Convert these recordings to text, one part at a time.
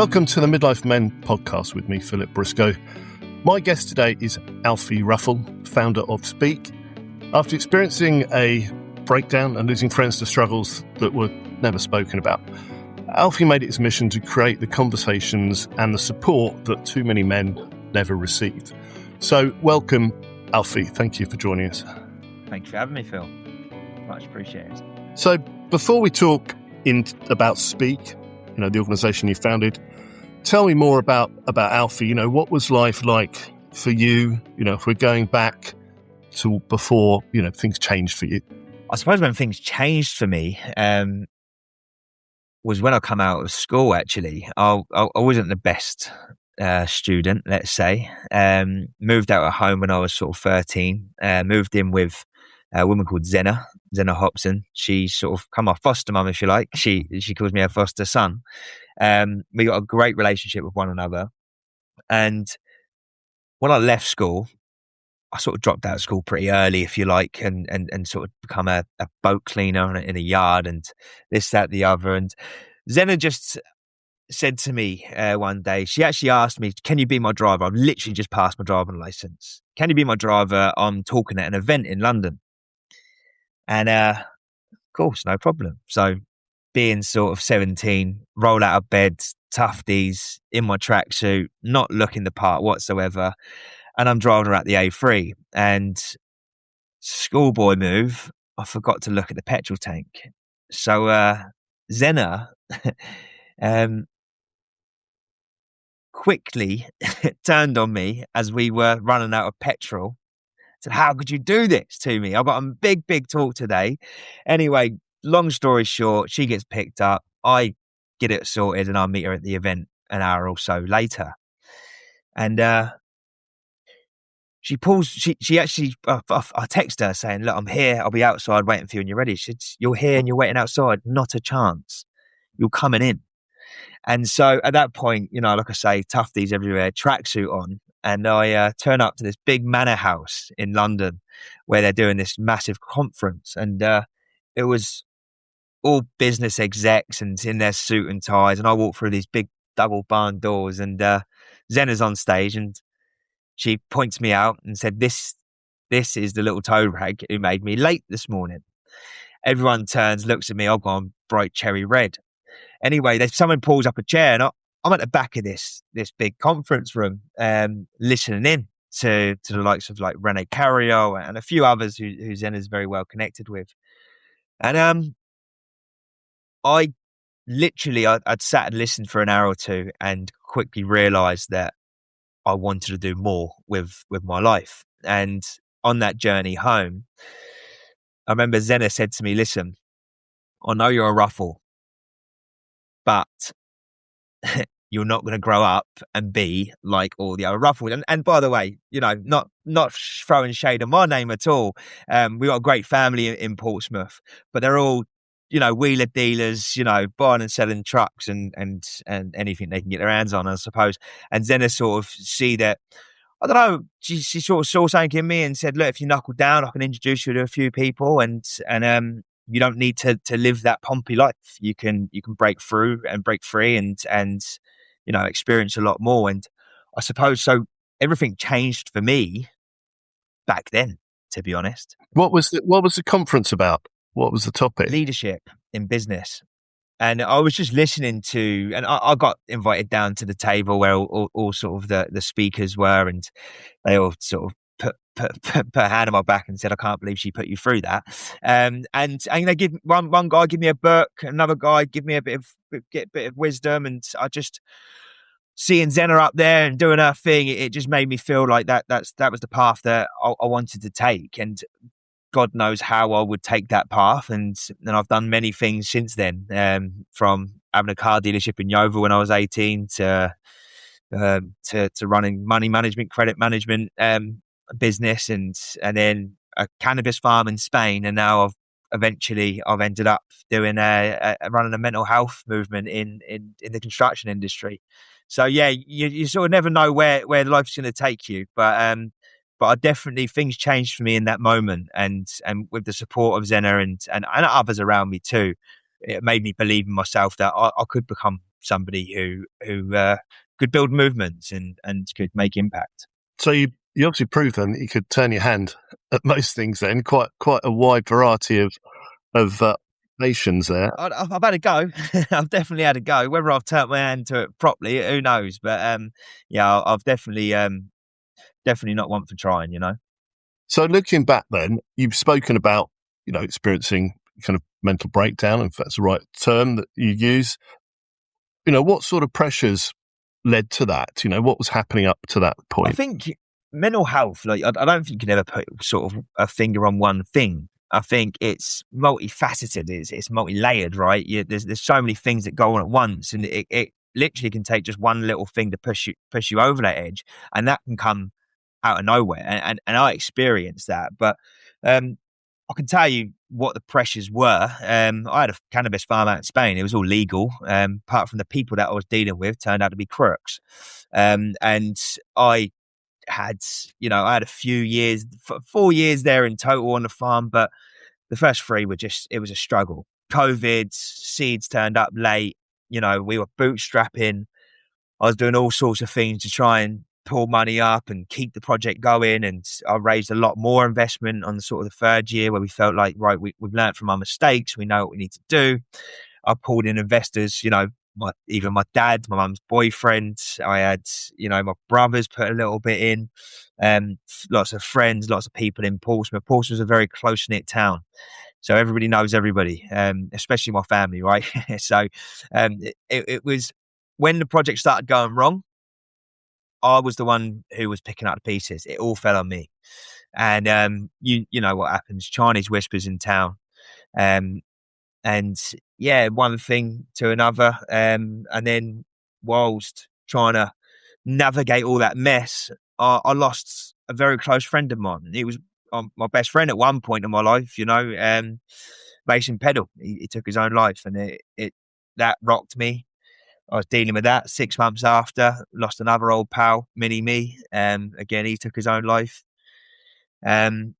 Welcome to the Midlife Men podcast with me, Philip Briscoe. My guest today is Alfie Ruffell, founder of Speak. After experiencing a breakdown and losing friends to struggles that were never spoken about, Alfie made it his mission to create the conversations and the support that too many men never received. So welcome, Alfie. Thank you for joining us. Thank you for having me, Phil. Much appreciated. So before we talk about Speak, the organisation you founded, tell me more about Alfie. What was life like for you? If we're going back to before, things changed for you. I suppose when things changed for me was when I come out of school. Actually, I wasn't the best student, let's say. Moved out of home when I was sort of 13. Moved in with a woman called Zena Hobson. She sort of come off foster mum, if you like. She calls me her foster son. We got a great relationship with one another. And when I left school, I sort of dropped out of school pretty early, if you like, and sort of become a boat cleaner in a yard and this, that, the other. And Zena just said to me one day, she actually asked me, can you be my driver? I've literally just passed my driving license. Can you be my driver? I'm talking at an event in London. And of course, no problem. So being sort of 17, roll out of bed, tufties, in my tracksuit, not looking the part whatsoever. And I'm driving her at the A3. And schoolboy move, I forgot to look at the petrol tank. So Zena quickly turned on me as we were running out of petrol. Said, how could you do this to me? I've got a big talk today. Anyway, long story short, she gets picked up. I get it sorted and I meet her at the event an hour or so later. And she actually, I text her saying, look, I'm here. I'll be outside waiting for you when you're ready. She said, you're here and you're waiting outside. Not a chance. You're coming in. And so at that point, like I say, tufties everywhere, tracksuit on. And I turn up to this big manor house in London where they're doing this massive conference. And it was all business execs and in their suit and ties. And I walk through these big double barn doors and Zena's on stage and she points me out and said, this is the little toe rag who made me late this morning. Everyone turns, looks at me. I've gone bright cherry red. Anyway, someone pulls up a chair and I'm at the back of this big conference room, listening in to the likes of like Rene Carrier and a few others who Zen is very well connected with. And I literally, I'd sat and listened for an hour or two and quickly realised that I wanted to do more with my life. And on that journey home, I remember Zena said to me, listen, I know you're a Ruffell, but you're not going to grow up and be like all the other Ruffles. And by the way, not throwing shade on my name at all. We got a great family in Portsmouth, but they're all, wheeler dealers, buying and selling trucks and anything they can get their hands on, I suppose. And Zena sort of see that, I don't know, she sort of saw something in me and said, look, if you knuckle down, I can introduce you to a few people and you don't need to live that pompy life. You can break through and break free and experience a lot more. And I suppose so everything changed for me back then, to be honest. What was the conference about? What was the topic? Leadership in business. And I was just listening to, and I got invited down to the table where all sort of the speakers were, and they all sort of put a hand on my back and said, I can't believe she put you through that. And they give one guy give me a book, another guy give me a bit of wisdom, and I just seeing Zena up there and doing her thing, it just made me feel like that was the path that I wanted to take, and God knows how I would take that path. And I've done many things since then, from having a car dealership in Yeovil when I was 18 to running money management, credit management business, and then a cannabis farm in Spain. And now I've ended up doing running a mental health movement in the construction industry. So yeah, you sort of never know where life's going to take you, but I definitely, things changed for me in that moment, and with the support of Zena and others around me too, it made me believe in myself that I could become somebody who could build movements and could make impact. So you obviously proved then that you could turn your hand at most things. Then quite a wide variety of nations there. I've had a go. I've definitely had a go. Whether I've turned my hand to it properly, who knows? But yeah, I've definitely not one for trying. So looking back, then you've spoken about experiencing kind of mental breakdown, if that's the right term that you use. What sort of pressures led to that? What was happening up to that point? I think mental health, like I don't think you can ever put sort of a finger on one thing. I think it's multifaceted. It's multi-layered, right? There's so many things that go on at once, and it literally can take just one little thing to push you over that edge, and that can come out of nowhere. And I experienced that, but I can tell you what the pressures were. I had a cannabis farm out in Spain. It was all legal, apart from the people that I was dealing with turned out to be crooks. And I had a few years, 4 years there in total on the farm, but the first 3 were it was a struggle. COVID, seeds turned up late. We were bootstrapping. I was doing all sorts of things to try and pull money up and keep the project going. And I raised a lot more investment on the sort of the 3rd year where we felt like, right, we've learned from our mistakes. We know what we need to do. I pulled in investors, even my dad, my mum's boyfriend. I had, my brothers put a little bit in, lots of friends, lots of people in Portsmouth. Portsmouth is a very close-knit town. So everybody knows everybody, especially my family, right? So it was when the project started going wrong, I was the one who was picking up the pieces. It all fell on me. And you know what happens, Chinese whispers in town. And yeah, one thing to another. And then whilst trying to navigate all that mess, I lost a very close friend of mine. He was my best friend at one point in my life, Mason Pedal. He took his own life, and it that rocked me. I was dealing with that 6 months after, lost another old pal, Mini Me. Again, he took his own life. And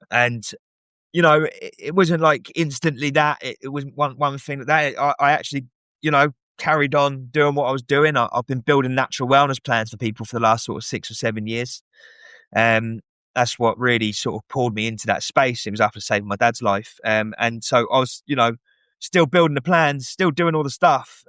it wasn't like instantly that. It wasn't one thing that I actually, carried on doing what I was doing. I've been building natural wellness plans for people for the last sort of 6 or 7 years. That's what really sort of pulled me into that space. It was after saving my dad's life. And so I was, still building the plans, still doing all the stuff.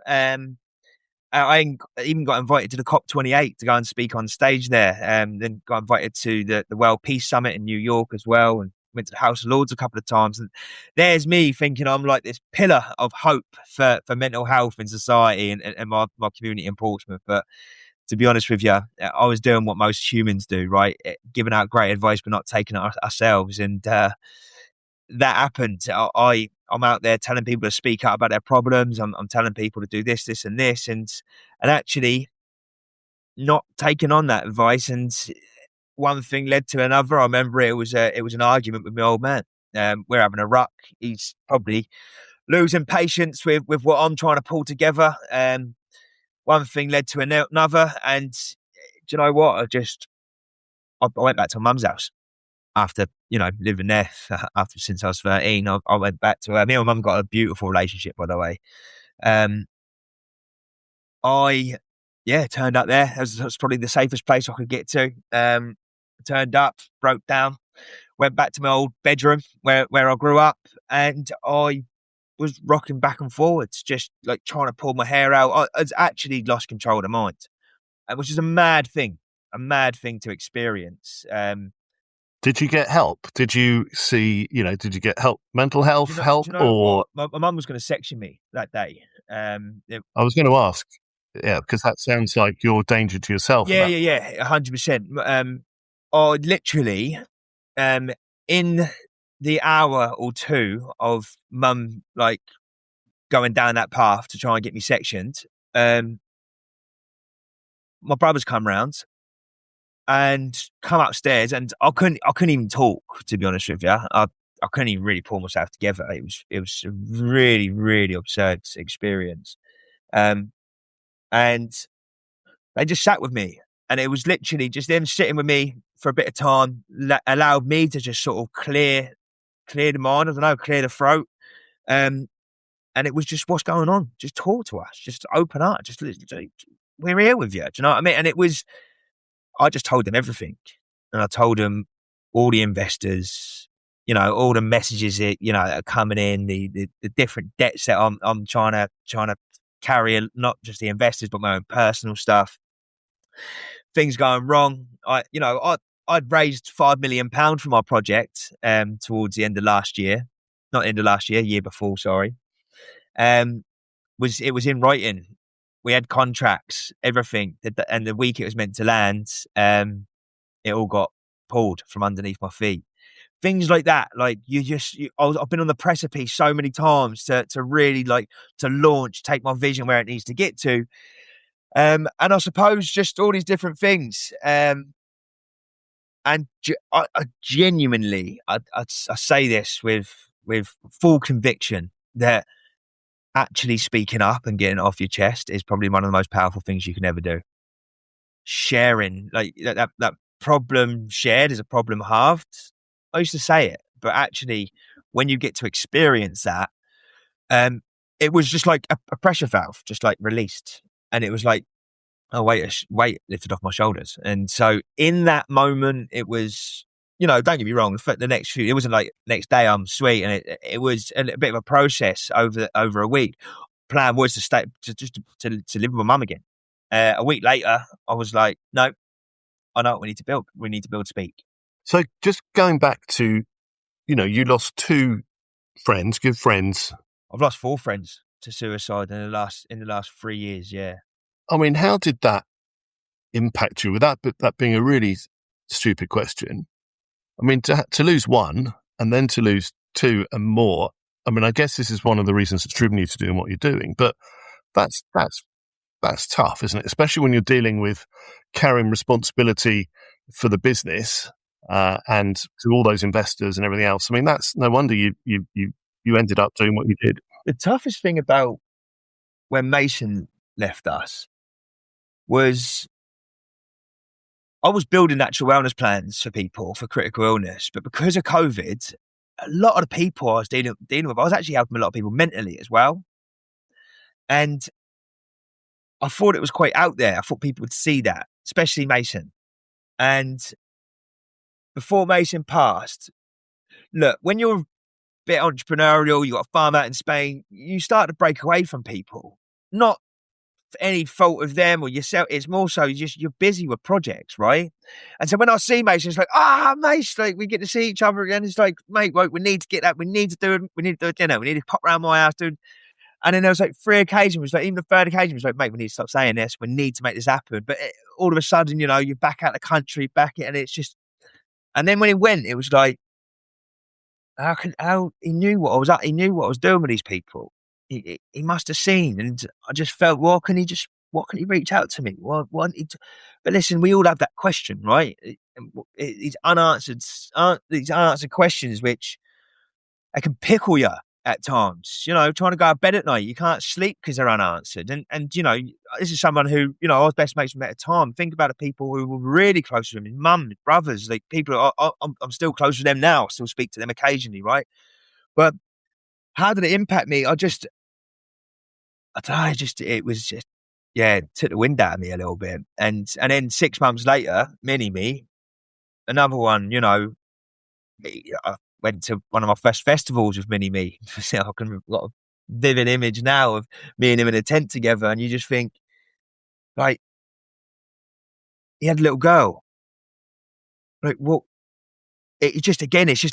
I even got invited to the COP28 to go and speak on stage there. Then got invited to the World Peace Summit in New York as well, and went to the House of Lords a couple of times. And there's me thinking I'm like this pillar of hope for mental health in society and my community in Portsmouth. But to be honest with you, I was doing what most humans do, right? Giving out great advice, but not taking it ourselves. And that happened. I'm out there telling people to speak out about their problems. I'm telling people to do this, this, and this, and actually not taking on that advice. And one thing led to another. I remember it was an argument with my old man. We're having a ruck. He's probably losing patience with what I'm trying to pull together. One thing led to another, and do you know what? I went back to my mum's house. After, living there since I was 13, I went back to her. Me and my mum got a beautiful relationship, by the way. I turned up there. That was probably the safest place I could get to. Turned up, broke down, went back to my old bedroom where I grew up, and I was rocking back and forwards, just like trying to pull my hair out. I actually lost control of the mind, which is a mad thing to experience. Did you get help? Did you see, did you get help, mental health help? Or my mum was going to section me that day. I was going to ask, because that sounds like you're a danger to yourself. Yeah, 100%. I literally, in the hour or two of mum, like, going down that path to try and get me sectioned, my brothers come round and come upstairs, and I couldn't even talk, to be honest with you. I couldn't even really pull myself together. It was a really, really absurd experience. And they just sat with me, and it was literally just them sitting with me for a bit of time, allowed me to just sort of clear the mind, clear the throat. And it was just, what's going on? Just talk to us. Just open up. Just we're here with you. Do you know what I mean? And I just told them everything, and I told them all the investors, all the messages that that are coming in, the different debts that I'm trying to carry, not just the investors but my own personal stuff. Things going wrong. I'd raised £5 million for my project towards the end of last year, not end of last year, year before. Sorry, it was in writing. We had contracts, everything, and the week it was meant to land, it all got pulled from underneath my feet. Things like that, like I've been on the precipice so many times to really to launch, take my vision where it needs to get to, and I suppose just all these different things. And I genuinely, I say this with full conviction that actually speaking up and getting it off your chest is probably one of the most powerful things you can ever do. Sharing, like that problem shared is a problem halved. I used to say it, but actually, when you get to experience that, it was just like a pressure valve, just like released, and it was like, oh, weight lifted off my shoulders. And so in that moment, it was, don't get me wrong, the next few, it wasn't like next day I'm sweet, and it was a bit of a process over a week. Plan was to stay to live with my mum again. A week later, I was like, no, I know what we need to build. We need to build Speak. So just going back to, you lost 2 friends, good friends. I've lost 4 friends to suicide in the last 3 years. Yeah. I mean, how did that impact you? With that being a really stupid question. I mean, to lose 1 and then to lose 2 and more. I mean, I guess this is one of the reasons that's driven you to doing what you're doing. But that's tough, isn't it? Especially when you're dealing with carrying responsibility for the business and to all those investors and everything else. I mean, that's no wonder you ended up doing what you did. The toughest thing about when Mason left us was I was building natural wellness plans for people for critical illness, but because of COVID, a lot of the people I was dealing with, I was actually helping a lot of people mentally as well. And I thought it was quite out there. I thought people would see that, especially Mason. And before Mason passed, look, when you're a bit entrepreneurial, you got a farm out in Spain, you start to break away from people. Not for any fault of them or yourself. It's more so you're busy with projects, right? And so when I see Mason, it's like, mate, like we get to see each other again. It's like, mate, we need to get that. We need to do it. We need to do a dinner. We need to pop around my house, dude. And then there was like 3 occasions. It was like even the 3rd occasion was like, mate, we need to stop saying this. We need to make this happen. But all of a sudden, you're back out of the country, and it's just. And then when he went, it was like, how he knew what I was at. He knew what I was doing with these people. He must have seen, and I just felt, what can he reach out to me? But listen, we all have that question, right? These unanswered questions, which I can pickle you at times, trying to go to bed at night. You can't sleep because they're unanswered. And this is someone who, I was best mates with at a time. Think about the people who were really close to him, his mum, his brothers, like people, I'm still close with them now. I still speak to them occasionally, right? But how did it impact me? I don't know, it was just, it took the wind out of me a little bit. And then 6 months later, Mini-Me, another one, I went to one of my first festivals with Mini-Me. I've got a vivid image now of me and him in a tent together, and you just think, like, he had a little girl. Like, well, it's just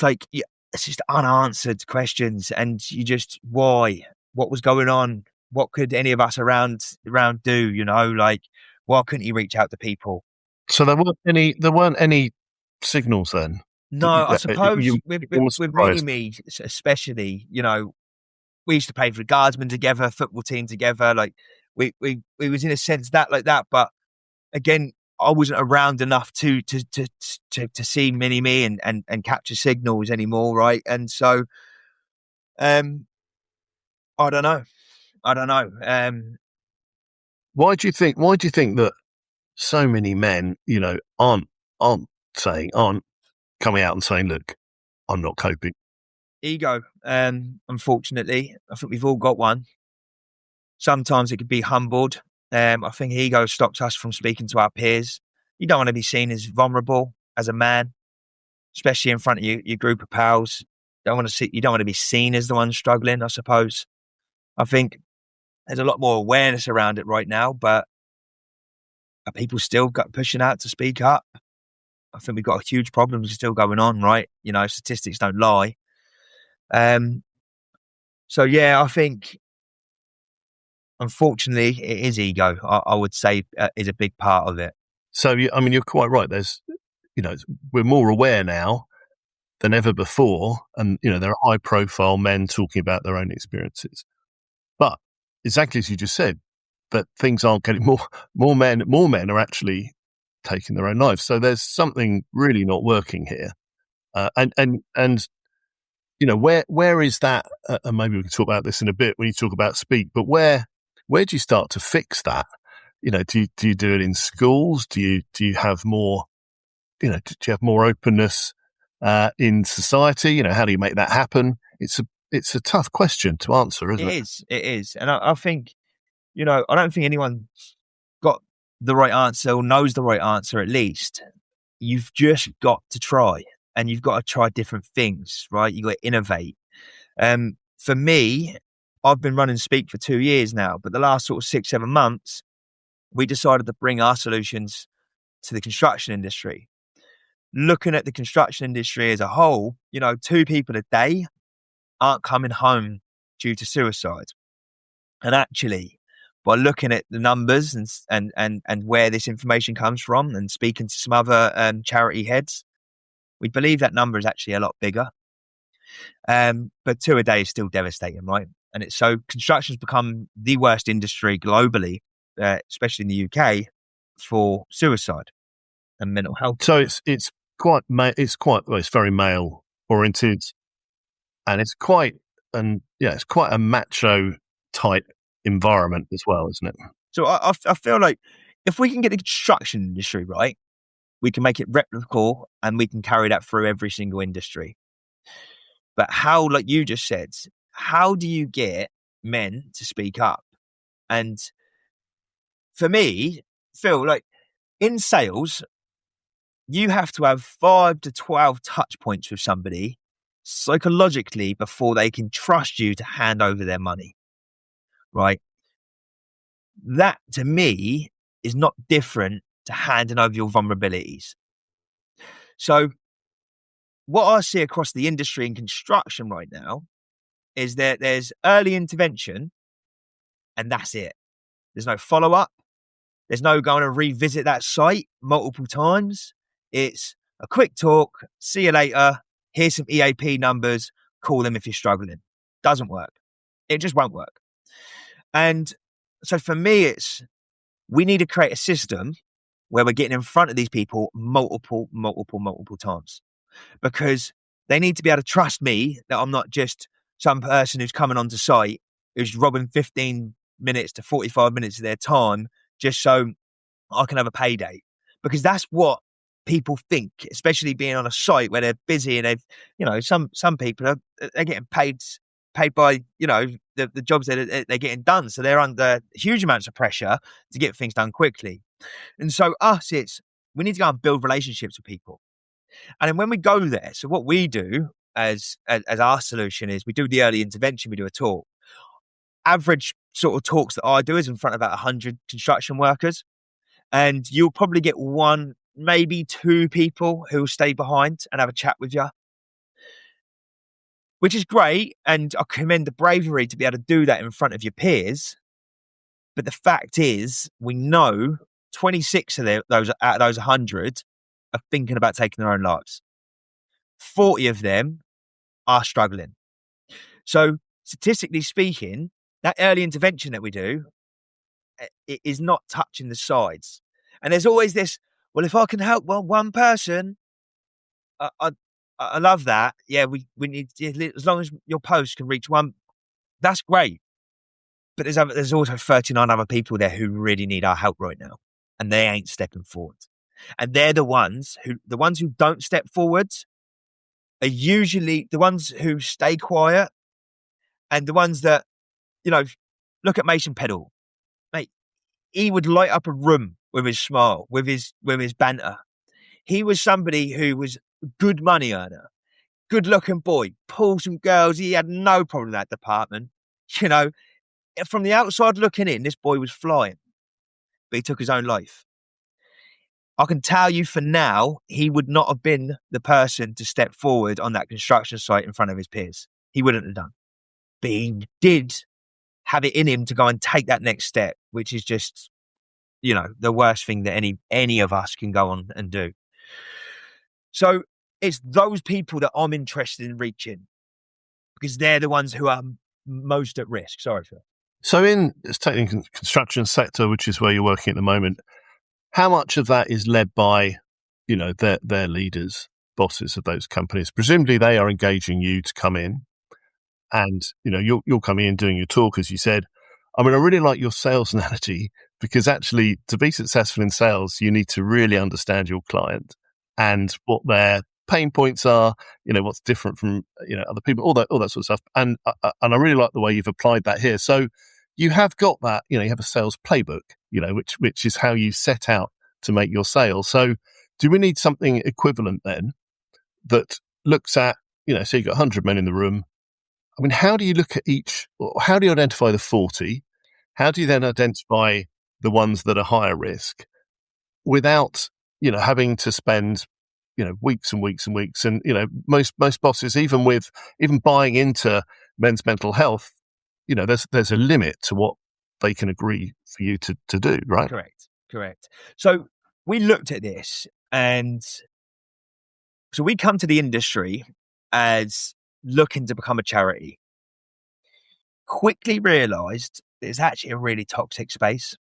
like, it's just unanswered questions, and you just, why? What was going on? What could any of us around do? Like, why couldn't he reach out to people? So there weren't any signals then. No, I suppose with Mini-Me, especially, we used to play for the Guardsmen together, football team together. Like we was in a sense that like that, but again, I wasn't around enough to see Mini-Me and capture signals anymore, right? And so, I don't know. Why do you think that so many men, aren't coming out and saying, look, I'm not coping. Ego. Unfortunately, I think we've all got one. Sometimes it could be humbled. I think ego stops us from speaking to our peers. You don't want to be seen as vulnerable as a man, especially in front of your group of pals. You don't want to be seen as the one struggling, I suppose. I think there's a lot more awareness around it right now, but are people still pushing out to speak up? I think we've got huge problems still going on, right? You know, statistics don't lie. So yeah, I think unfortunately it is ego. I would say is a big part of it. So, I mean, you're quite right. We're more aware now than ever before. And, there are high profile men talking about their own experiences. But exactly as you just said, but things aren't getting more men are actually taking their own lives. So there's something really not working here. Where is that? And maybe we can talk about this in a bit when you talk about speak, but where do you start to fix that? Do you do it in schools? Do you have more, do you have more openness, in society? How do you make that happen? It's a tough question to answer, isn't it? It is. And I think, I don't think anyone got the right answer or knows the right answer, at least. You've just got to try, and you've got to try different things, right? You've got to innovate. For me, I've been running Speak for 2 years now, but the last sort of 6-7 months, we decided to bring our solutions to the construction industry. Looking at the construction industry as a whole, 2 people a day aren't coming home due to suicide. And actually, by looking at the numbers and where this information comes from and speaking to some other charity heads, we believe that number is actually a lot bigger. But 2 a day is still devastating, right? And so construction's become the worst industry globally, especially in the UK, for suicide and mental health. So it's very male oriented, and it's quite a macho type environment as well, isn't it? So I feel like if we can get the construction industry right, we can make it replicable and we can carry that through every single industry. But how, like you just said, how do you get men to speak up? And for me, Phil, like in sales, you have to have 5 to 12 touch points with somebody psychologically before they can trust you to hand over their money, right? That to me is not different to handing over your vulnerabilities. So what I see across the industry in construction right now is that there's early intervention and that's it. There's no follow-up. There's no going to revisit that site multiple times. It's a quick talk, see you later, here's some EAP numbers, call them if you're struggling. Doesn't work. It just won't work. And so for me, we need to create a system where we're getting in front of these people multiple times, because they need to be able to trust me that I'm not just some person who's coming onto site who's robbing 15 minutes to 45 minutes of their time just so I can have a payday. Because that's what people think, especially being on a site where they're busy and they've, some people they're getting paid by, the jobs that they're getting done. So they're under huge amounts of pressure to get things done quickly. And so we need to go and build relationships with people. And then when we go there, so what we do as our solution is we do the early intervention, we do a talk. Average sort of talks that I do is in front of about 100 construction workers. And you'll probably get 1, maybe 2 people who will stay behind and have a chat with you, which is great. And I commend the bravery to be able to do that in front of your peers. But the fact is, we know 26 of those out of those 100 are thinking about taking their own lives. 40 of them are struggling. So statistically speaking, that early intervention that we do, it is not touching the sides. And there's always this, well, if I can help one person, I love that. Yeah, we need, as long as your post can reach one, that's great. But there's also 39 other people there who really need our help right now, and they ain't stepping forward. And they're the ones who don't step forward are usually the ones who stay quiet and the ones that, look at Mason Pedal, mate. He would light up a room with his smile, with his banter. He was somebody who was a good money earner, good looking boy, pull some girls. He had no problem in that department. From the outside looking in, this boy was flying, but he took his own life. I can tell you for now, he would not have been the person to step forward on that construction site in front of his peers. He wouldn't have done. But he did have it in him to go and take that next step, which is just, the worst thing that any of us can go on and do. So it's those people that I'm interested in reaching, because they're the ones who are most at risk. Sorry, Phil. So let's take the construction sector, which is where you're working at the moment. How much of that is led by, their leaders, bosses of those companies? Presumably they are engaging you to come in and, you'll come in doing your talk, as you said. I mean, I really like your sales analogy, because actually to be successful in sales, you need to really understand your client and what their pain points are, what's different from, other people, all that sort of stuff. And I really like the way you've applied that here. So you have got that, you have a sales playbook, which is how you set out to make your sale. So do we need something equivalent then that looks at, so you've got 100 men in the room. I mean, how do you look at how do you identify the 40? How do you then identify the ones that are higher risk without, having to spend, weeks and weeks and weeks? And, most bosses, even buying into men's mental health, there's a limit to what they can agree for you to do, right? Correct. So we looked at this, and so we come to the industry as looking to become a charity. Quickly realised it's actually a really toxic space.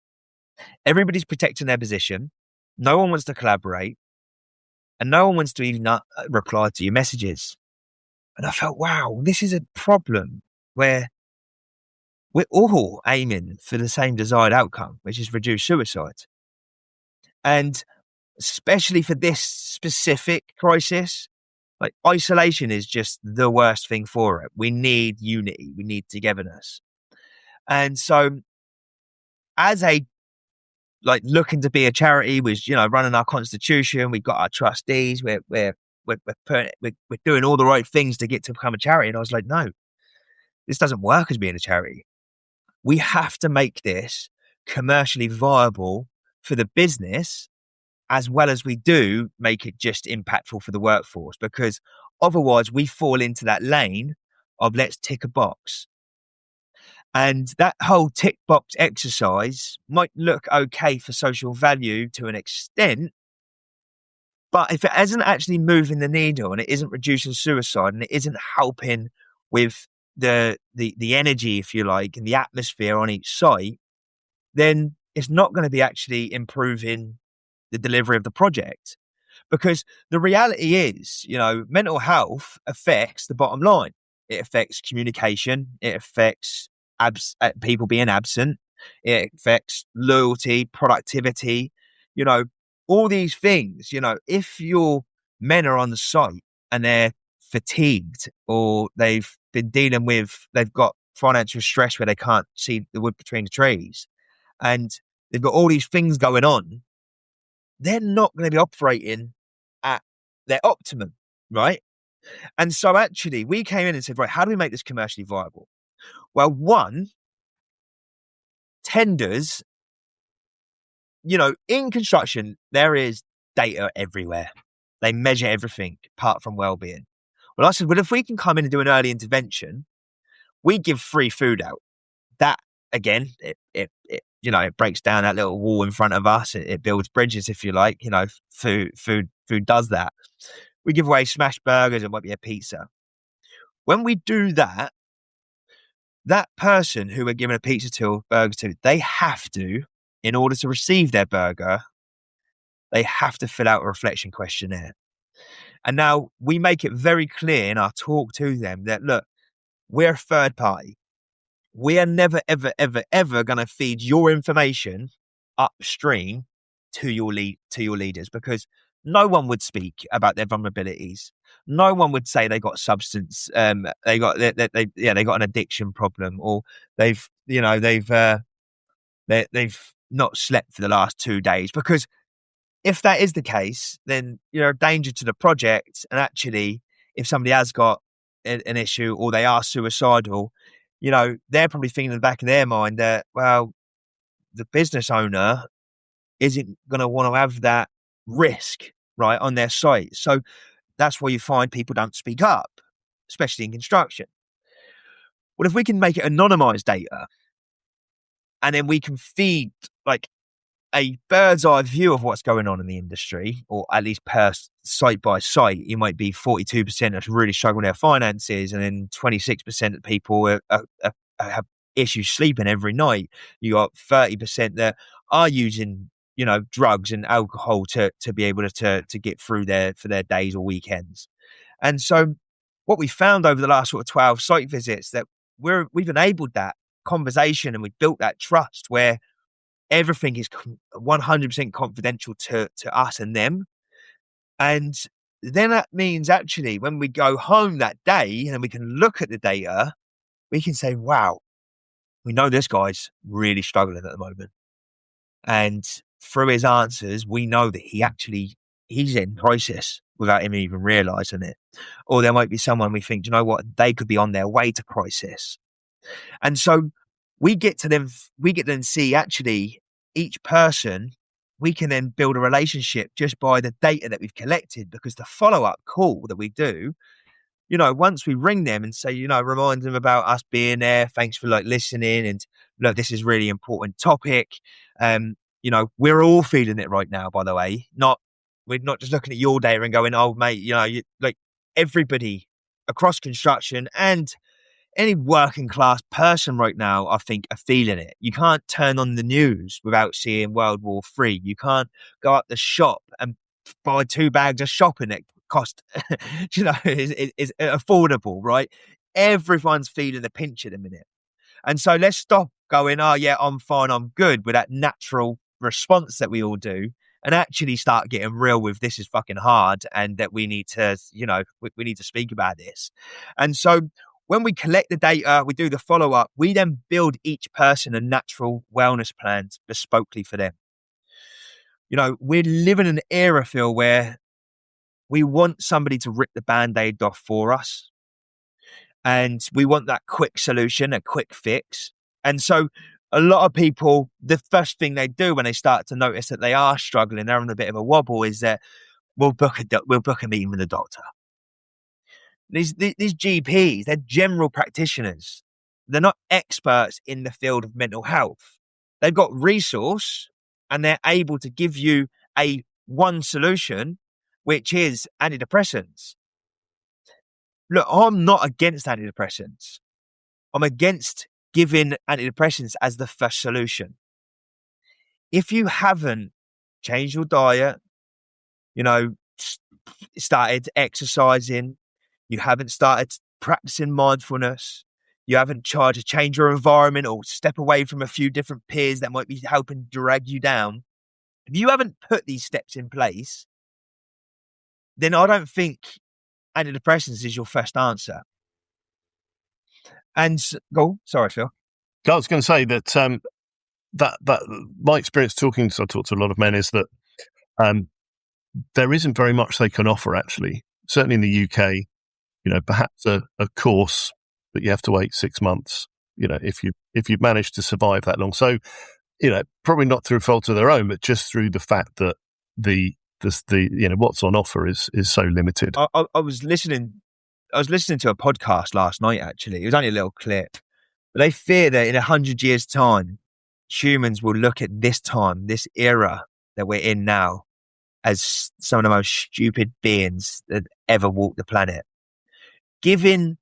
Everybody's protecting their position. No one wants to collaborate, and no one wants to even reply to your messages. And I felt, wow, this is a problem where we're all aiming for the same desired outcome, which is reduce suicide. And especially for this specific crisis, like, isolation is just the worst thing for it. We need unity. We need togetherness. And so as looking to be a charity, was, running our constitution, we've got our trustees, we're doing all the right things to get to become a charity. And I was like, no, this doesn't work as being a charity. We have to make this commercially viable for the business, as well as we do make it just impactful for the workforce, because otherwise we fall into that lane of let's tick a box. And that whole tick box exercise might look okay for social value to an extent, but if it isn't actually moving the needle, and it isn't reducing suicide, and it isn't helping with the energy, if you like, and the atmosphere on each site, then it's not going to be actually improving the delivery of the project. Because the reality is, mental health affects the bottom line. It affects communication. It affects people being absent. It affects loyalty, productivity, all these things. If your men are on the site and they're fatigued, or they've got financial stress where they can't see the wood between the trees, and they've got all these things going on, they're not going to be operating at their optimum, right? And so actually we came in and said, right, how do we make this commercially viable? Well, one, tenders, in construction, there is data everywhere. They measure everything apart from well-being. Well, I said, well, if we can come in and do an early intervention, we give free food out. That, again, it breaks down that little wall in front of us. It builds bridges, if you like. Food does that. We give away smash burgers, and might be a pizza. When we do that, that person who we're giving a pizza to or burger to, they have to, in order to receive their burger, they have to fill out a reflection questionnaire. And now we make it very clear in our talk to them that, look, we're a third party. We are never, ever, ever, ever going to feed your information upstream to your leaders, because no one would speak about their vulnerabilities. No one would say they got substance, they got an addiction problem, or they've not slept for the last 2 days. Because if that is the case, then you're a danger to the project. And actually, if somebody has got an issue or they are suicidal, they're probably thinking in the back of their mind that, well, the business owner isn't going to want to have that risk, right, on their site. So that's why you find people don't speak up, especially in construction. Well, if we can make it anonymized data, and then we can feed like a bird's eye view of what's going on in the industry, or at least per site by site, you might be 42% that's really struggling with their finances, and then 26% of people have issues sleeping every night. You got 30% that are using, drugs and alcohol to be able to get through for their days or weekends. And so what we found over the last sort of 12 site visits, that we've enabled that conversation, and we built that trust where everything is 100% confidential to us and them. And then that means actually when we go home that day and we can look at the data, we can say, wow, we know this guy's really struggling at the moment. And through his answers, we know that he's in crisis without him even realizing it. Or there might be someone we think, you know what, they could be on their way to crisis. And so we get to then see actually each person, we can then build a relationship just by the data that we've collected, because the follow-up call that we do, once we ring them and say, remind them about us being there, thanks for listening, and look, this is really important topic. We're all feeling it right now, by the way. We're not just looking at your data and going, oh mate, everybody across construction and any working class person right now, I think, are feeling it. You can't turn on the news without seeing World War III. You can't go up the shop and buy 2 bags of shopping that cost, is affordable, right? Everyone's feeling the pinch at the minute. And so let's stop going, oh yeah, I'm fine, I'm good, with that natural response that we all do, and actually start getting real with, this is fucking hard, and that we need to, we need to speak about this. And so when we collect the data, we do the follow-up, we then build each person a natural wellness plan bespokely for them. We're living in an era, Phil, where we want somebody to rip the Band-Aid off for us. And we want that quick solution, a quick fix. And so a lot of people, the first thing they do when they start to notice that they are struggling, they're on a bit of a wobble, is that we'll book a meeting with the doctor. These GPs, they're general practitioners. They're not experts in the field of mental health. They've got resource, and they're able to give you a one solution, which is antidepressants. Look, I'm not against antidepressants. I'm against giving antidepressants as the first solution. If you haven't changed your diet, started exercising, you haven't started practicing mindfulness, you haven't tried to change your environment or step away from a few different peers that might be helping drag you down, if you haven't put these steps in place, then I don't think antidepressants is your first answer. And sorry, Phil. I was going to say that that my experience talking, so I talk to a lot of men, is that there isn't very much they can offer, actually. Certainly in the UK, perhaps a course, but you have to wait 6 months, if you've managed to survive that long. So, probably not through fault of their own, but just through the fact that the what's on offer is so limited. I was listening to a podcast last night, actually. It was only a little clip. But they fear that in 100 years' time, humans will look at this time, this era that we're in now, as some of the most stupid beings that ever walked the planet. Giving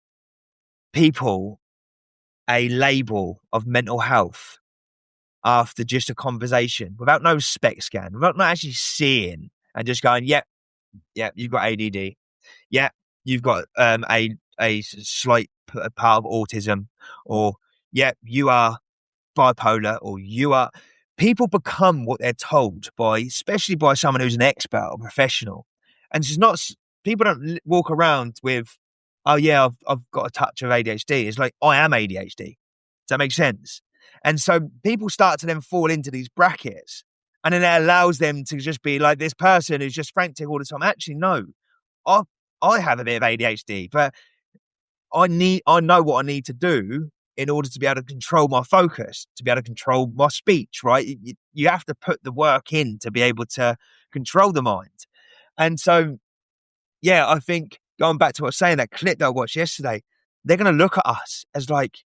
people a label of mental health after just a conversation, without no spec scan, without not actually seeing, and just going, yeah, you've got ADD. Yeah, you've got a slight part of autism, or yeah, you are bipolar, or you are. people become what they're told by, especially by someone who's an expert or professional. And it's not, people don't walk around with, oh yeah, I've got a touch of ADHD. It's like, I am ADHD. Does that make sense? And so people start to then fall into these brackets, and then it allows them to just be like this person who's just frantic all the time. Actually, no, I, I have a bit of ADHD, but I know what I need to do in order to be able to control my focus, to be able to control my speech, right? You have to put the work in to be able to control the mind. And so, yeah, I think going back to what I was saying, that clip that I watched yesterday, they're going to look at us as like,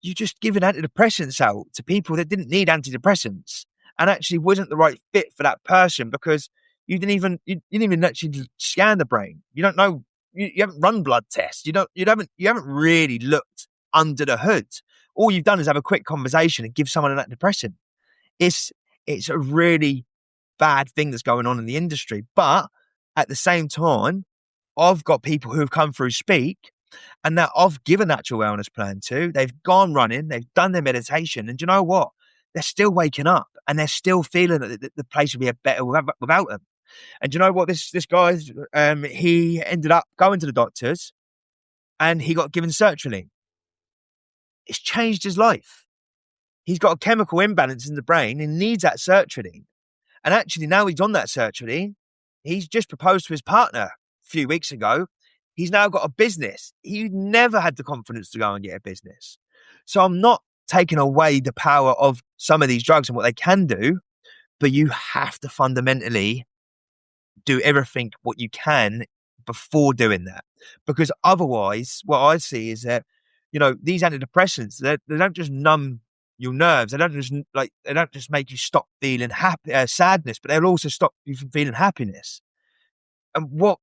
you just given antidepressants out to people that didn't need antidepressants and actually wasn't the right fit for that person because you didn't even actually scan the brain. You don't know, you haven't run blood tests. You haven't really looked under the hood. All you've done is have a quick conversation and give someone an antidepressant. It's a really bad thing that's going on in the industry. But at the same time, I've got people who have come through Speak and that I've given natural wellness plan to. They've gone running, they've done their meditation, and do you know what? They're still waking up and they're still feeling that the place would be better without them. And do you know what? This guy, he ended up going to the doctors and he got given sertraline. It's changed his life. He's got a chemical imbalance in the brain and needs that sertraline. And actually, now he's on that sertraline. He's just proposed to his partner a few weeks ago. He's now got a business. He never had the confidence to go and get a business. So I'm not taking away the power of some of these drugs and what they can do, but you have to fundamentally do everything what you can before doing that. Because otherwise, what I see is that, these antidepressants, they don't just numb your nerves. They don't just make you stop feeling sadness, but they'll also stop you from feeling happiness. And what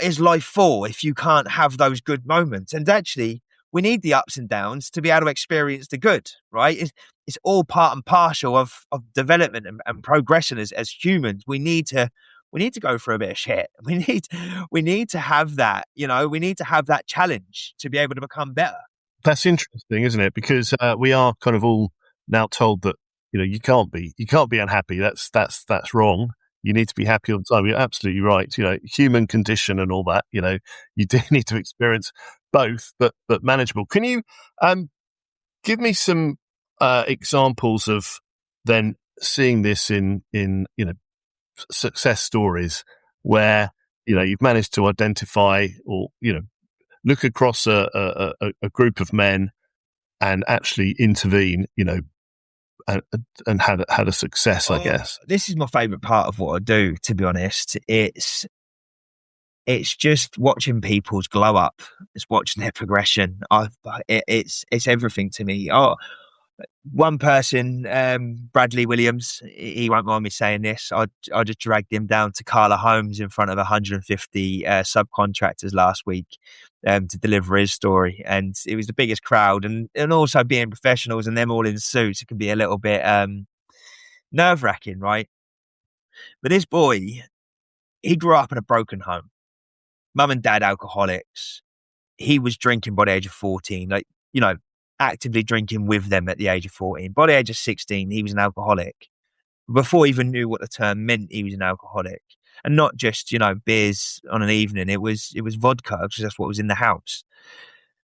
is life for if you can't have those good moments? And actually, we need the ups and downs to be able to experience the good, right? It's all part and parcel of development and progression as humans. We need to go through a bit of shit. We need to have that, we need to have that challenge to be able to become better. That's interesting, isn't it? Because we are kind of all now told that, you can't be unhappy. That's wrong. You need to be happy all the time. You're absolutely right. Human condition and all that, you do need to experience both, but manageable. Can you give me some examples of then seeing this in success stories where, you've managed to identify or, look across a group of men and actually intervene, and had a success, I guess. This is my favourite part of what I do, to be honest. It's just watching people's glow up. It's watching their progression. It's everything to me. One person, Bradley Williams, he won't mind me saying this. I just dragged him down to Carla Homes in front of 150 subcontractors last week to deliver his story. And it was the biggest crowd. And also being professionals and them all in suits, it can be a little bit nerve-wracking, right? But this boy, he grew up in a broken home. Mum and dad alcoholics. He was drinking by the age of 14. Actively drinking with them at the age of 14. By the age of 16, he was an alcoholic. Before he even knew what the term meant, he was an alcoholic. And not just, beers on an evening. It was vodka, because that's what was in the house.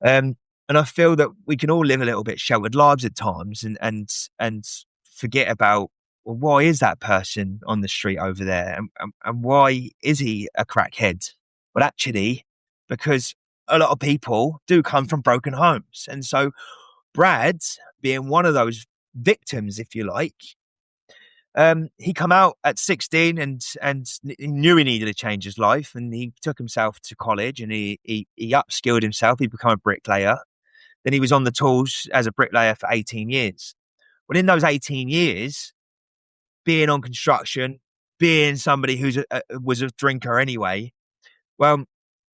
And I feel that we can all live a little bit sheltered lives at times and forget about, well, why is that person on the street over there? And why is he a crackhead? Well, actually, because a lot of people do come from broken homes. And so Brad, being one of those victims, if you like, he come out at 16 and he knew he needed to change his life, and he took himself to college and he upskilled himself. He became a bricklayer. Then he was on the tools as a bricklayer for 18 years. Well, in those 18 years, being on construction, being somebody who was a drinker anyway, well,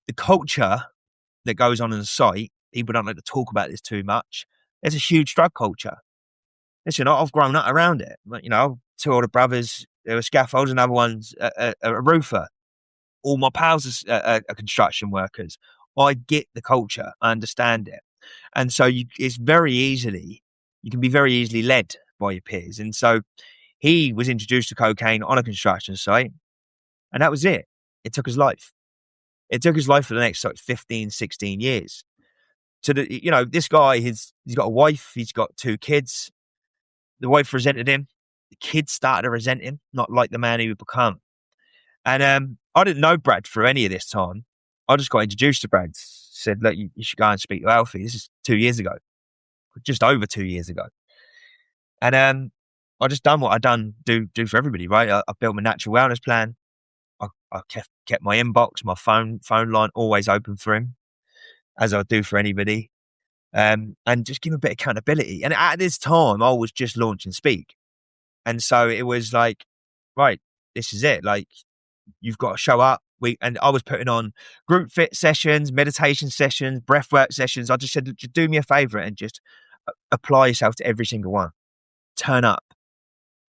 the culture that goes on the site, people don't like to talk about this too much. There's a huge drug culture. Listen, I've grown up around it. Two older brothers, they were scaffolders, another one's a roofer. All my pals are construction workers. I get the culture. I understand it. And so you can be very easily led by your peers. And so he was introduced to cocaine on a construction site, and that was it. It took his life. It took his life for the next 15, 16 years. So, this guy, he's got a wife, he's got 2 kids. The wife resented him. The kids started to resent him, not like the man he would become. And I didn't know Brad for any of this time. I just got introduced to Brad. Said, look, you should go and speak to Alfie. This is 2 years ago, just over 2 years ago. And I just done what I do for everybody, right? I built my natural wellness plan. I kept my inbox, my phone line always open for him, as I do for anybody. And just give him a bit of accountability. And at this time, I was just launching Speak. And so it was like, right, this is it. Like, you've got to show up. And I was putting on group fit sessions, meditation sessions, breathwork sessions. I just said, just do me a favor and just apply yourself to every single one. Turn up.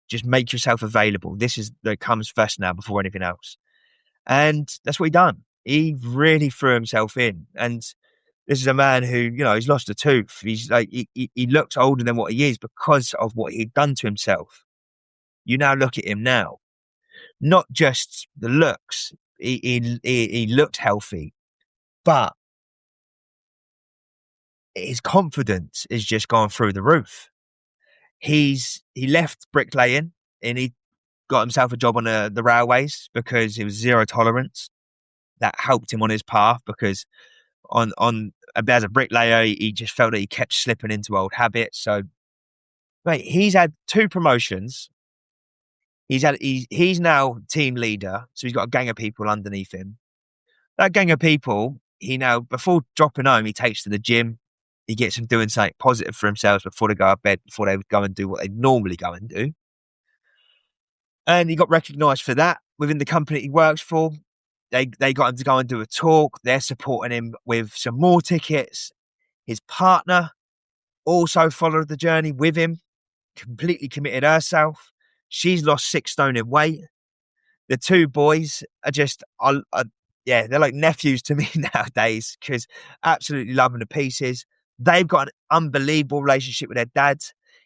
Just make yourself available. This is that comes first now before anything else. And that's what he done. He really threw himself in. And this is a man who, he's lost a tooth. He's like, he looks older than what he is because of what he'd done to himself. You now look at him now, not just the looks. He looked healthy, but his confidence is just gone through the roof. He left bricklaying and he got himself a job on the railways because it was zero tolerance. That helped him on his path because as a bricklayer, he just felt that he kept slipping into old habits. So, mate, he's had 2 promotions. He's now team leader, so he's got a gang of people underneath him. That gang of people, he now, before dropping home, he takes to the gym. He gets them doing something positive for themselves before they go to bed, before they would go and do what they normally go and do. And he got recognised for that within the company he works for. They got him to go and do a talk. They're supporting him with some more tickets. His partner also followed the journey with him, completely committed herself. She's lost 6 stone in weight. The 2 boys are just, they're like nephews to me nowadays because absolutely love them to pieces. They've got an unbelievable relationship with their dad.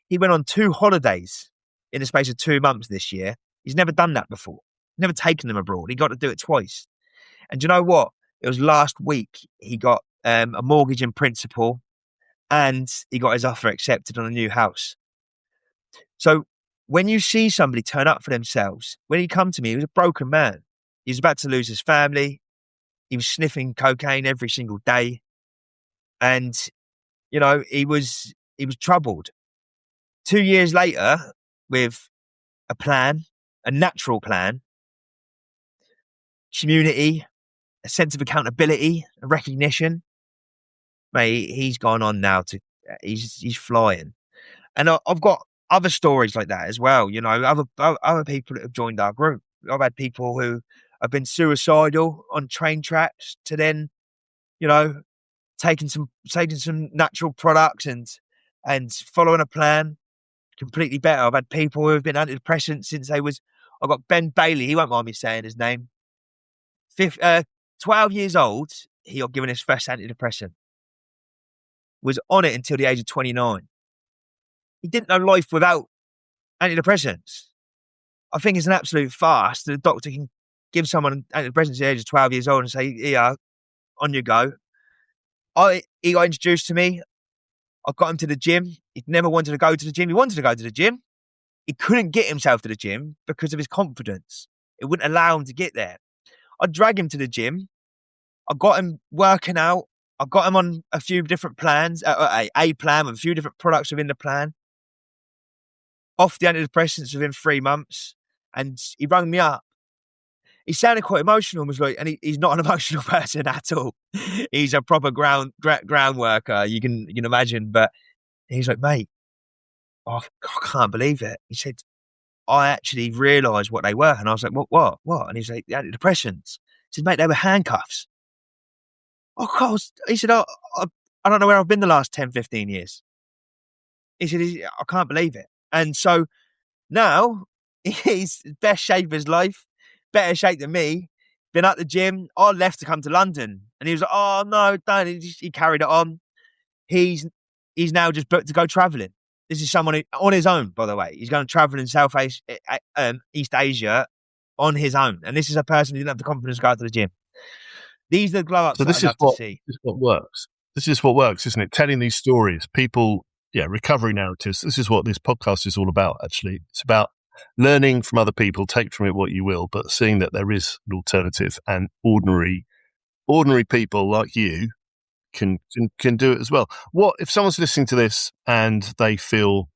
He went on 2 holidays in the space of 2 months this year. He's never done that before. Never taken them abroad. He got to do it twice. And do you know what? It was last week he got a mortgage in principle and he got his offer accepted on a new house. So when you see somebody turn up for themselves, when he come to me, he was a broken man. He was about to lose his family. He was sniffing cocaine every single day. And, he was troubled. 2 years later, with a plan, a natural plan, community, a sense of accountability, a recognition, mate, he's gone on now he's flying. And I've got other stories like that as well. Other people that have joined our group. I've had people who have been suicidal on train tracks to then, taking some natural products and following a plan completely better. I've had people who have been antidepressants since I've got Ben Bailey. He won't mind me saying his name. 12 years old, he got given his first antidepressant. Was on it until the age of 29. He didn't know life without antidepressants. I think it's an absolute farce that a doctor can give someone antidepressants at the age of 12 years old and say, yeah, on you go. He got introduced to me. I got him to the gym. He never wanted to go to the gym. He wanted to go to the gym. He couldn't get himself to the gym because of his confidence. It wouldn't allow him to get there. I drag him to the gym. I got him working out. I got him on a few different plans, a plan with a few different products within the plan. Off the antidepressants within 3 months. And he rang me up. He sounded quite emotional and was like, and he's not an emotional person at all. He's a proper ground worker, you can imagine. But he's like, mate, I can't believe it. He said, I actually realised what they were. And I was like, what? And he's like, the antidepressants. He said, mate, they were handcuffs. Of course. He said, I don't know where I've been the last 10, 15 years. He said, I can't believe it. And so now he's best shape of his life, better shape than me, been at the gym. I left to come to London. And he was like, oh, no, don't. He carried it on. He's now just booked to go travelling. This is someone who, on his own, by the way. He's going to travel in East Asia on his own. And this is a person who didn't have the confidence to go out to the gym. These are the glow ups So that I love to see. This is what works. This is what works, isn't it? Telling these stories, people, recovery narratives. This is what this podcast is all about, actually. It's about learning from other people, take from it what you will, but seeing that there is an alternative, and ordinary people like you can do it as well. What if someone's listening to this and they feel,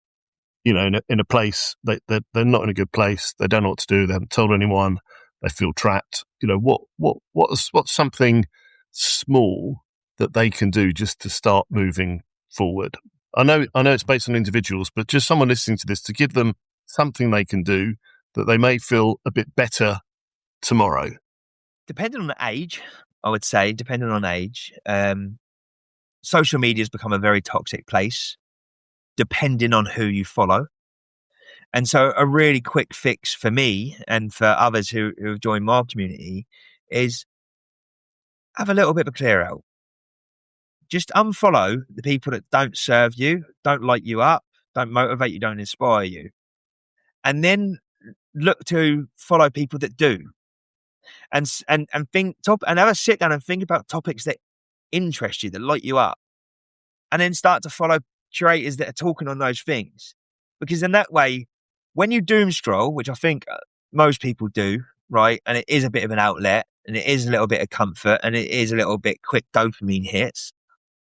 in a place they're not in a good place, they don't know what to do, they haven't told anyone, they feel trapped. What's something small that they can do just to start moving forward? I know it's based on individuals, but just someone listening to this, to give them something they can do that they may feel a bit better tomorrow. Depending on age, I would say, social media has become a very toxic place, depending on who you follow. And so a really quick fix for me and for others who have joined my community is have a little bit of a clear out. Just unfollow the people that don't serve you, don't light you up, don't motivate you, don't inspire you. And then look to follow people that do. And have a sit down and think about topics that interest you, that light you up. And then start to follow curators that are talking on those things. Because in that way, when you doom scroll, which I think most people do, right? And it is a bit of an outlet, and it is a little bit of comfort, and it is a little bit quick dopamine hits.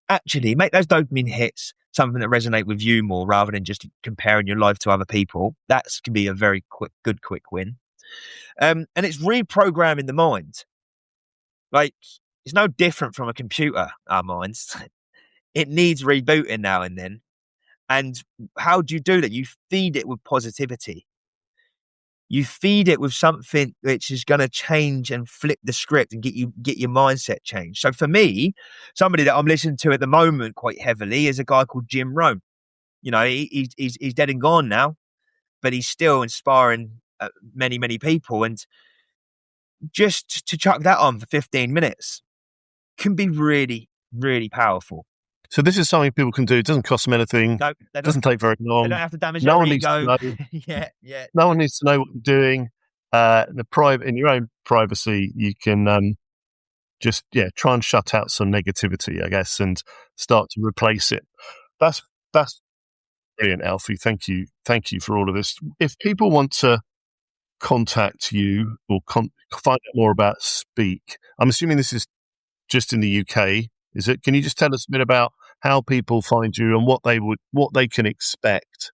Actually, make those dopamine hits something that resonate with you more, rather than just comparing your life to other people. That can be a very quick win. And it's reprogramming the mind. Like, it's no different from a computer, our minds. It needs rebooting now and then. And how do you do that? You feed it with positivity. You feed it with something which is going to change and flip the script and get your mindset changed. So for me, somebody that I'm listening to at the moment quite heavily is a guy called Jim Rohn. He's dead and gone now, but he's still inspiring many people. And just to chuck that on for 15 minutes can be really, really powerful. So this is something people can do. It doesn't cost them anything. No, it doesn't take very long. They don't have to damage their ego. Yeah. No one needs to know what you're doing. In your own privacy, you can just try and shut out some negativity, I guess, and start to replace it. That's brilliant, Alfie. Thank you for all of this. If people want to contact you or find out more about Speak, I'm assuming this is just in the UK. Is it? Can you just tell us a bit about how people find you and what they can expect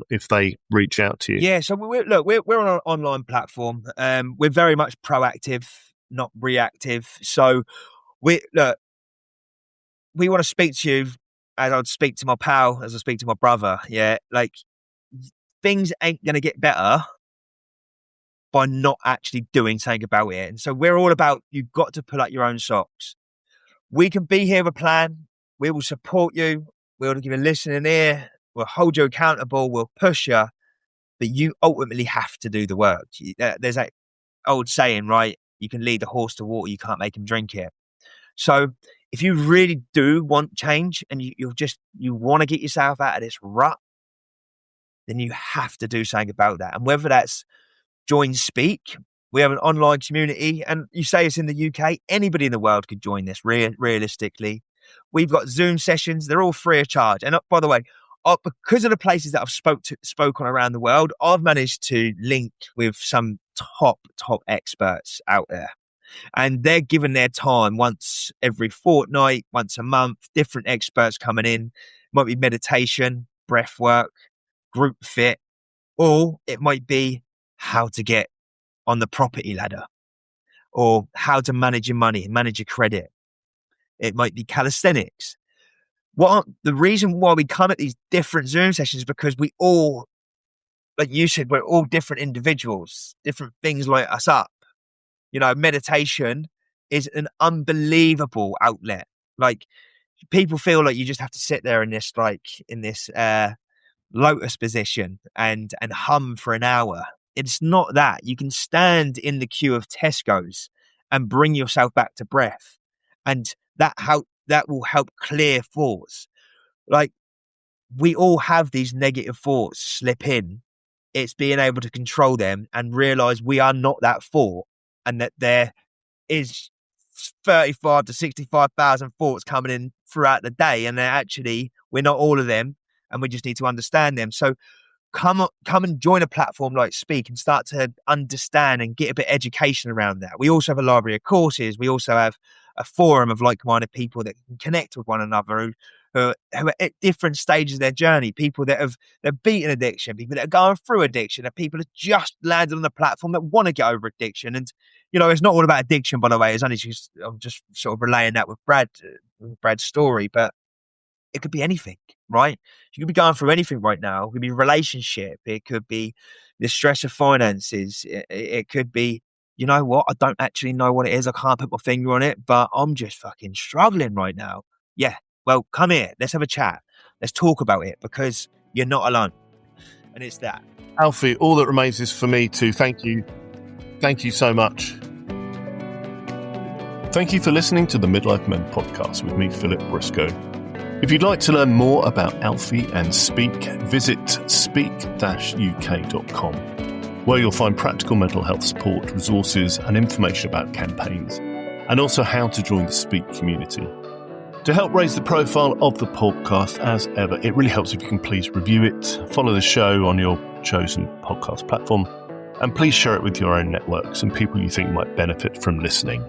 if they reach out to you? Yeah, so we're on an online platform. We're very much proactive, not reactive. So we want to speak to you as I'd speak to my pal, as I speak to my brother. Yeah, like, things ain't going to get better by not actually doing something about it. And so we're all about, you've got to pull out your own socks. We can be here with a plan. We will support you. We'll give you a listening ear. We'll hold you accountable. We'll push you. But you ultimately have to do the work. There's that old saying, right? You can lead the horse to water. You can't make him drink it. So if you really do want change and you want to get yourself out of this rut, then you have to do something about that. And whether that's join Speak, we have an online community, and you say it's in the UK, anybody in the world could join this realistically. We've got Zoom sessions. They're all free of charge. And by the way, because of the places that I've spoken around the world, I've managed to link with some top experts out there. And they're given their time once every fortnight, once a month, different experts coming in. It might be meditation, breath work, group fit, or it might be how to get on the property ladder, or how to manage your money, manage your credit. It might be calisthenics. The reason why we come at these different Zoom sessions is because we all, like you said, we're all different individuals. Different things light us up. Meditation is an unbelievable outlet. Like, people feel like you just have to sit there in this lotus position and hum for an hour. It's not that. You can stand in the queue of Tesco's and bring yourself back to breath, and that will help clear thoughts. Like, we all have these negative thoughts slip in. It's being able to control them and realize we are not that thought, and that there is 35 to 65,000 thoughts coming in throughout the day, and we're not all of them, and we just need to understand them. So come and join a platform like Speak and start to understand and get a bit of education around that. We also have a library of courses. We also have a forum of like-minded people that can connect with one another who are at different stages of their journey, people that have beaten addiction, people that are going through addiction, and people that just landed on a platform that want to get over addiction. And, it's not all about addiction, by the way. I'm just sort of relaying that with Brad's story, but it could be anything, right? You could be going through anything right now. It could be a relationship. It could be the stress of finances. It could be, you know what? I don't actually know what it is. I can't put my finger on it, but I'm just fucking struggling right now. Yeah. Well, come here. Let's have a chat. Let's talk about it, because you're not alone. And it's that. Alfie, all that remains is for me to thank you. Thank you so much. Thank you for listening to the Midlife Men podcast with me, Philip Briscoe. If you'd like to learn more about Alfie and Speak, visit speak-uk.com, where you'll find practical mental health support, resources and information about campaigns, and also how to join the Speak community. To help raise the profile of the podcast, as ever, it really helps if you can please review it, follow the show on your chosen podcast platform, and please share it with your own networks and people you think might benefit from listening.